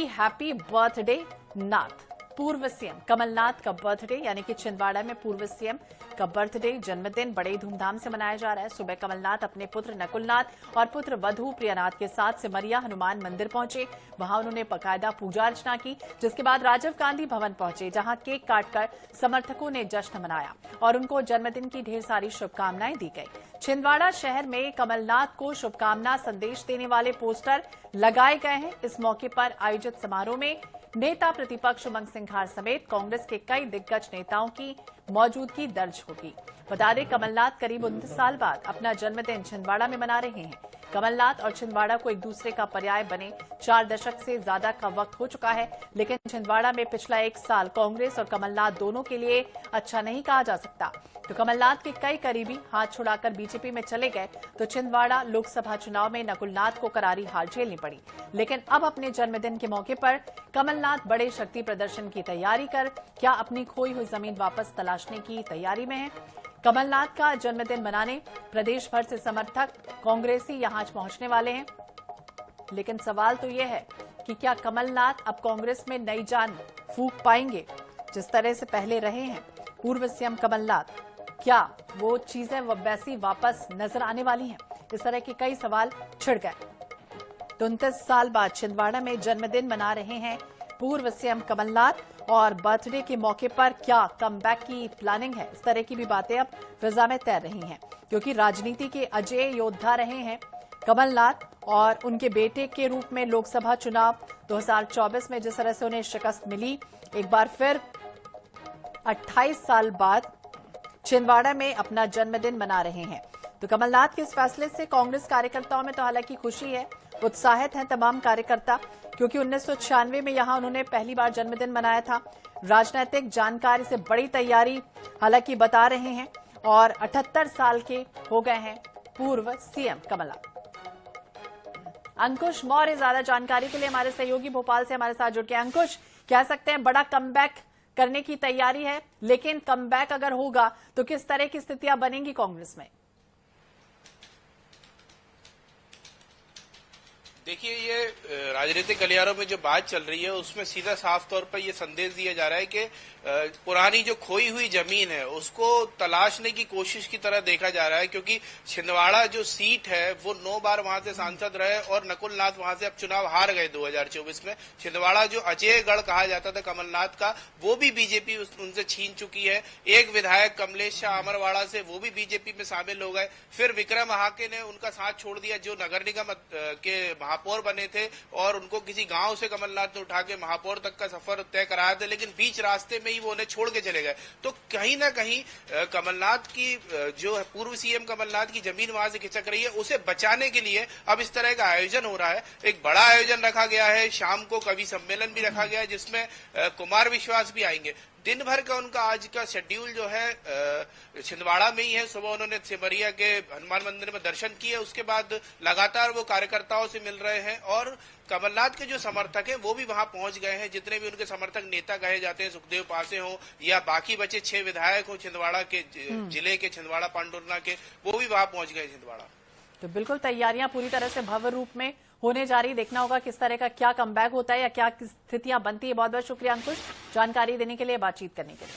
कि happy birthday नाथ। पूर्व CM Kamal Nath का बर्थडे यानी कि छिंदवाड़ा में पूर्व सीएम का बर्थडे जन्मदिन बड़े धूमधाम से मनाया जा रहा है। सुबह कमलनाथ अपने पुत्र नकुलनाथ और पुत्र वधू प्रियानाथ के साथ सिमरिया हनुमान मंदिर पहुंचे। वहां उन्होंने बाकायदा पूजा अर्चना की, जिसके बाद राजीव गांधी भवन पहुंचे, जहां केक काटकर समर्थकों ने जश्न मनाया और उनको जन्मदिन की ढेर सारी शुभकामनाएं दी गई। छिंदवाड़ा शहर में कमलनाथ को शुभकामना संदेश देने वाले पोस्टर लगाए गए हैं। इस मौके पर आयोजित समारोह में नेता प्रतिपक्ष उमंग सिंघार समेत कांग्रेस के कई दिग्गज नेताओं की मौजूदगी दर्ज होगी। बता दें, कमलनाथ करीब 29 साल बाद अपना जन्मदिन छिंदवाड़ा में मना रहे हैं। कमलनाथ और छिंदवाड़ा को एक दूसरे का पर्याय बने 4 दशक से ज्यादा का वक्त हो चुका है, लेकिन छिंदवाड़ा में पिछला 1 साल कांग्रेस और कमलनाथ दोनों के लिए अच्छा नहीं कहा जा सकता। तो कमलनाथ के कई करीबी हाथ छुड़ाकर बीजेपी में चले गए तो छिंदवाड़ा लोकसभा चुनाव में नकुलनाथ को करारी हार झेलनी पड़ी। लेकिन अब अपने जन्मदिन के मौके पर कमलनाथ बड़े शक्ति प्रदर्शन की तैयारी कर क्या अपनी खोई हुई जमीन वापस तलाशने की तैयारी में है। कमलनाथ का जन्मदिन मनाने प्रदेश भर से समर्थक कांग्रेसी यहां पहुंचने वाले हैं, लेकिन सवाल तो यह है कि क्या कमलनाथ अब कांग्रेस में नई जान फूंक पाएंगे। जिस तरह से पहले रहे हैं पूर्व सीएम कमलनाथ, क्या वो चीजें वैसी वापस नजर आने वाली हैं। इस तरह के कई सवाल छिड़ गए। 29 साल बाद छिंदवाड़ा में जन्मदिन मना रहे हैं पूर्व सीएम कमलनाथ और बर्थडे के मौके पर क्या कमबैक की प्लानिंग है। इस तरह की भी बातें अब फिजा में तैर रही हैं, क्योंकि राजनीति के अजेय योद्धा रहे हैं कमलनाथ और उनके बेटे के रूप में लोकसभा चुनाव 2024 में जिस तरह से उन्हें शिकस्त मिली, एक बार फिर 28 साल बाद छिंदवाड़ा में अपना जन्मदिन मना रहे हैं। तो कमलनाथ के इस फैसले से कांग्रेस कार्यकर्ताओं में तो हालांकि खुशी है, उत्साहित हैं तमाम कार्यकर्ता, क्योंकि 1996 में यहां उन्होंने पहली बार जन्मदिन मनाया था। राजनीतिक जानकारी से बड़ी तैयारी हालांकि बता रहे हैं और 78 साल के हो गए हैं पूर्व सीएम कमलनाथ। अंकुश मौर्य ज्यादा जानकारी के लिए हमारे सहयोगी भोपाल से हमारे साथ जुड़ के। अंकुश, कह सकते हैं बड़ा कमबैक करने की तैयारी है, लेकिन कमबैक अगर होगा तो किस तरह की स्थितियां बनेंगी कांग्रेस में। देखिए, ये राजनीतिक गलियारों में जो बात चल रही है उसमें सीधा साफ तौर पर यह संदेश दिया जा रहा है कि पुरानी जो खोई हुई जमीन है उसको तलाशने की कोशिश की तरह देखा जा रहा है, क्योंकि छिंदवाड़ा जो सीट है वो 9 बार वहां से सांसद रहे और नकुलनाथ वहां से अब चुनाव हार गए 2024 में। छिंदवाड़ा जो अजयगढ़ कहा जाता था कमलनाथ का, वो भी बीजेपी उनसे छीन चुकी है। एक विधायक कमलेश शाह अमरवाड़ा से वो भी बीजेपी में शामिल हो गए। फिर विक्रम महाके ने उनका साथ छोड़ दिया, जो नगर निगम के महापौर बने थे और उनको किसी गांव से कमलनाथ ने उठा के महापौर तक का सफर तय कराया था, लेकिन बीच रास्ते में ही वो उन्हें छोड़ के चले गए। तो कहीं ना कहीं कमलनाथ की जो है पूर्व सीएम कमलनाथ की जमीन वहां से खिसक रही है, उसे बचाने के लिए अब इस तरह का आयोजन हो रहा है। एक बड़ा आयोजन रखा गया है, शाम को कवि सम्मेलन भी रखा गया है जिसमें कुमार विश्वास भी आएंगे। दिन भर का उनका आज का शेड्यूल जो है छिंदवाड़ा में ही है। सुबह उन्होंने सिमरिया के हनुमान मंदिर में दर्शन किए, उसके बाद लगातार वो कार्यकर्ताओं से मिल रहे हैं और कमलनाथ के जो समर्थक हैं वो भी वहां पहुंच गए हैं। जितने भी उनके समर्थक नेता कहे जाते हैं, सुखदेव पासे हो या बाकी बचे 6 विधायक हो छिंदवाड़ा के जिले के, छिंदवाड़ा पांडुरना के, वो भी वहां पहुंच गए छिंदवाड़ा। तो बिल्कुल तैयारियां पूरी तरह से भव्य रूप में होने जा रही। देखना होगा किस तरह का क्या कमबैक होता है या क्या स्थितियां बनती है। बहुत बहुत शुक्रिया अंकुश, जानकारी देने के लिए, बातचीत करने के लिए।